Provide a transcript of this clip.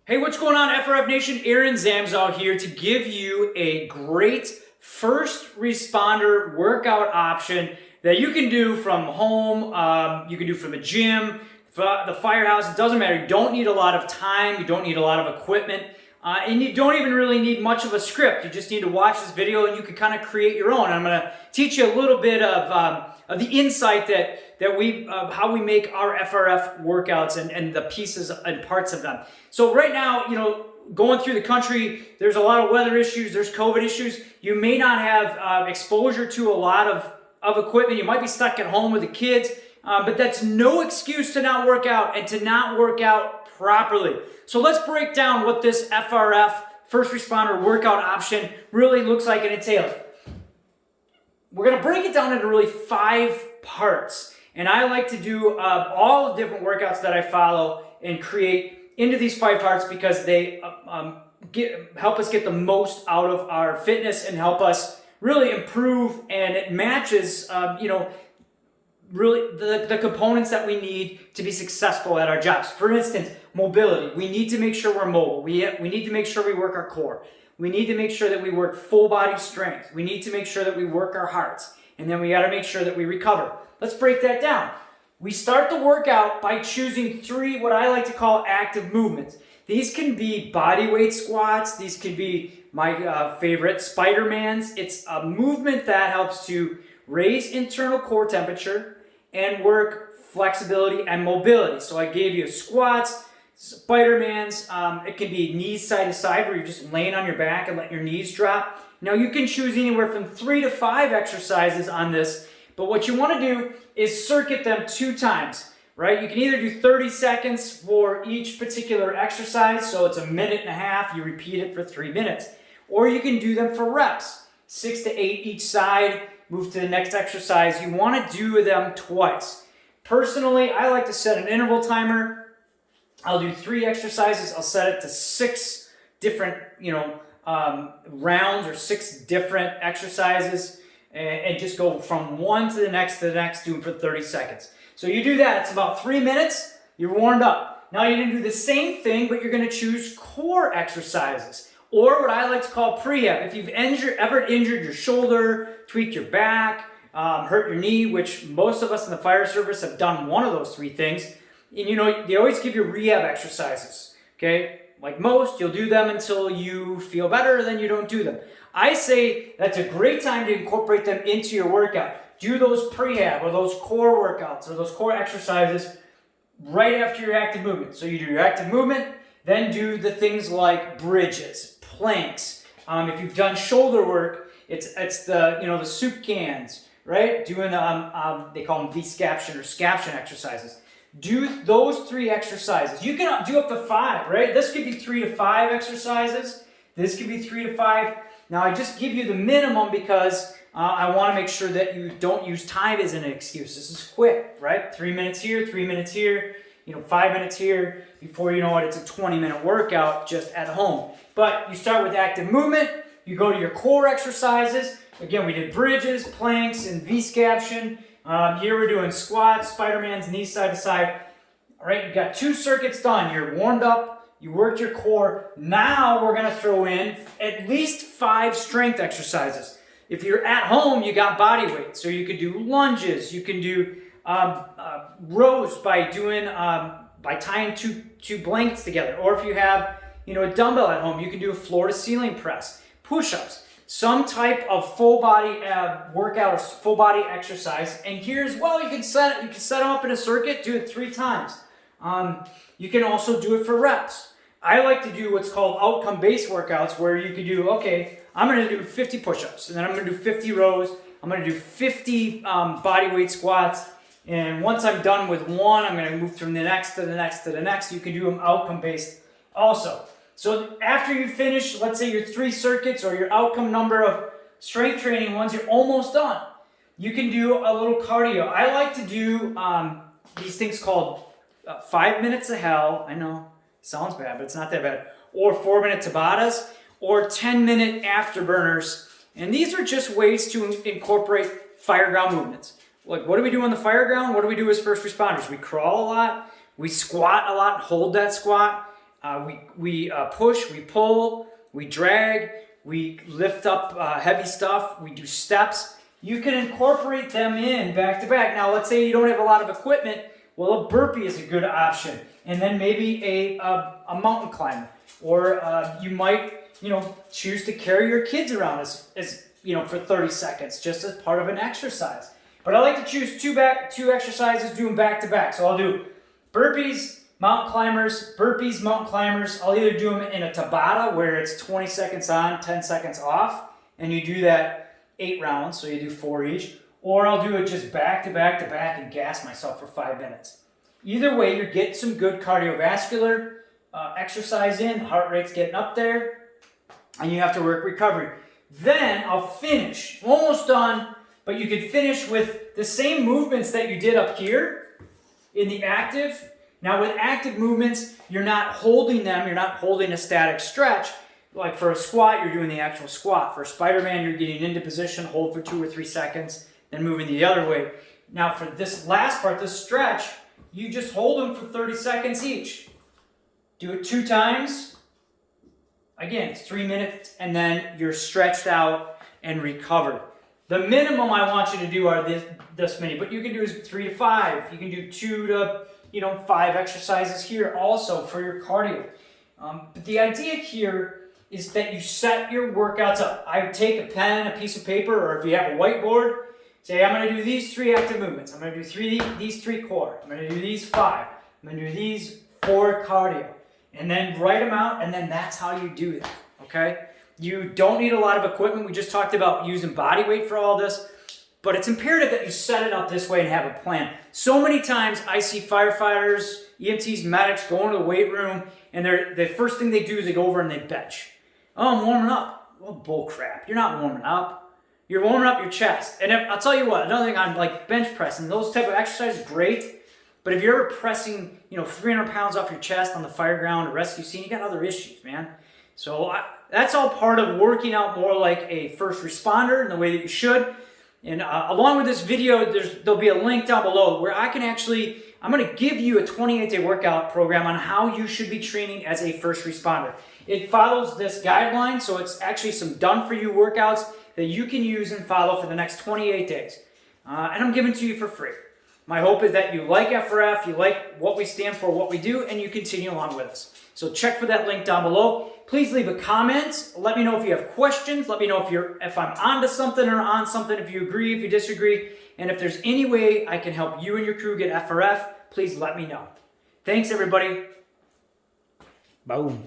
Hey, what's going on, FRF Nation? Aaron Zamzow here to give you a great first responder workout option that you can do from home, you can do from the gym, the firehouse. It doesn't matter. You don't need a lot of time. You don't need a lot of equipment. And you don't even really need much of a script. You just need to watch this video and you can kind of create your own. I'm going to teach you a little bit of the insight how we make our FRF workouts and the pieces and parts of them. So right now, going through the country, there's a lot of weather issues, there's COVID issues. You may not have exposure to a lot of equipment. You might be stuck at home with the kids, but that's no excuse to not work out and to not work out properly. So let's break down what this FRF, first responder workout option, really looks like and entails. We're going to break it down into really 5 parts. And I like to do all the different workouts that I follow and create into these 5 parts because they help us get the most out of our fitness and help us really improve, and it matches, really the components that we need to be successful at our jobs. For instance, mobility. We need to make sure we're mobile. We need to make sure we work our core. We need to make sure that we work full body strength. We need to make sure that we work our hearts. And then we got to make sure that we recover. Let's break that down. We start the workout by choosing 3 what I like to call active movements. These can be body weight squats. These can be my favorite, Spider-Mans. It's a movement that helps to raise internal core temperature and work flexibility and mobility. So I gave you squats, Spider-Mans. It can be knees side to side where you're just laying on your back and let your knees drop. Now you can choose anywhere from 3 to 5 exercises on this, but what you want to do is circuit them 2 times, right? You can either do 30 seconds for each particular exercise, so it's 1.5 minutes, you repeat it for 3 minutes. Or you can do them for reps, 6 to 8 each side, move to the next exercise. You want to do them twice. Personally, I like to set an interval timer. I'll do 3 exercises. I'll set it to 6 different, rounds or 6 different exercises, and just go from one to the next, do them for 30 seconds. So you do that. It's about 3 minutes. You're warmed up. Now you're going to do the same thing, but you're going to choose core exercises, or what I like to call prehab. If you've ever injured your shoulder, tweaked your back, hurt your knee, which most of us in the fire service have done one of those 3 things. And they always give you rehab exercises, okay? Like most, you'll do them until you feel better, then you don't do them. I say that's a great time to incorporate them into your workout. Do those prehab or those core workouts or those core exercises right after your active movement. So you do your active movement, then do the things like bridges, planks. If you've done shoulder work, it's the soup cans, right? Doing they call them V-scaption or scaption exercises. Do those 3 exercises. You can do up to 5, right? This could be 3 to 5 exercises. This could be 3 to 5. Now, I just give you the minimum because I want to make sure that you don't use time as an excuse. This is quick, right? 3 minutes here, 3 minutes here, 5 minutes here. Before you know it, it's a 20-minute workout just at home. But you start with active movement. You go to your core exercises. Again, we did bridges, planks, and V-scaption. Here we're doing squats, Spider-Mans, knees side to side. All right, you got 2 circuits done. You're warmed up. You worked your core. Now we're going to throw in at least 5 strength exercises. If you're at home, you got body weight. So you could do lunges. You can do rows by tying two blankets together. Or if you have a dumbbell at home, you can do a floor to ceiling press, push-ups. Some type of full body workout or full body exercise. And here as well, you can set them up in a circuit, do it 3 times. You can also do it for reps. I like to do what's called outcome-based workouts where you can do, okay, I'm going to do 50 push-ups, and then I'm going to do 50 rows. I'm going to do 50 body weight squats. And once I'm done with one, I'm going to move from the next to the next to the next. You can do them outcome-based also. So after you finish, let's say your 3 circuits or your outcome number of strength training ones, you're almost done. You can do a little cardio. I like to do these things called 5 minutes of hell. I know, sounds bad, but it's not that bad. Or 4-minute Tabatas, or 10-minute afterburners. And these are just ways to incorporate fire ground movements. Like, what do we do on the fire ground? What do we do as first responders? We crawl a lot, we squat a lot, hold that squat. we push, we pull, we drag, we lift up heavy stuff, we do steps. You can incorporate them in back to back. Now, let's say you don't have a lot of equipment. Well, a burpee is a good option. And then maybe a mountain climber. Or you might, choose to carry your kids around as for 30 seconds, just as part of an exercise. But I like to choose two exercises, do them back to back. So I'll do burpees, mountain climbers, burpees, mountain climbers. I'll either do them in a Tabata where it's 20 seconds on, 10 seconds off, and you do that 8 rounds, so you do 4 each. Or I'll do it just back to back to back and gas myself for 5 minutes. Either way, you're getting some good cardiovascular exercise in, heart rate's getting up there, and you have to work recovery. Then I'll finish, almost done, but you could finish with the same movements that you did up here in the active. Now with active movements, you're not holding them, you're not holding a static stretch. Like for a squat, you're doing the actual squat. For Spider-Man, you're getting into position, hold for 2 or 3 seconds, then moving the other way. Now for this last part, this stretch, you just hold them for 30 seconds each. Do it 2 times. Again, it's 3 minutes, and then you're stretched out and recovered. The minimum I want you to do are this many, but you can do is 3 to 5. You can do 2 to 5 exercises here also for your cardio. But the idea here is that you set your workouts up. I would take a pen, a piece of paper, or if you have a whiteboard, say I'm going to do these 3 active movements. I'm going to do these 3 core. I'm going to do these 5. I'm going to do these 4 cardio. And then write them out, and then that's how you do that, okay? You don't need a lot of equipment. We just talked about using body weight for all this, but it's imperative that you set it up this way and have a plan. So many times I see firefighters, EMTs, medics going to the weight room, and the first thing they do is they go over and they bench. Oh, I'm warming up. Well, bull crap. You're not warming up. You're warming up your chest. And I'll tell you what, another thing on like bench pressing, those type of exercises, great. But if you're ever pressing, 300 pounds off your chest on the fire ground or rescue scene, you got other issues, man. So that's all part of working out more like a first responder in the way that you should. And along with this video, there'll be a link down below where I'm going to give you a 28-day workout program on how you should be training as a first responder. It follows this guideline, so it's actually some done-for-you workouts that you can use and follow for the next 28 days. And I'm giving to you for free. My hope is that you like FRF, you like what we stand for, what we do, and you continue along with us. So check for that link down below. Please leave a comment. Let me know if you have questions. Let me know if I'm onto something or on something, if you agree, if you disagree. And if there's any way I can help you and your crew get FRF, please let me know. Thanks, everybody. Boom.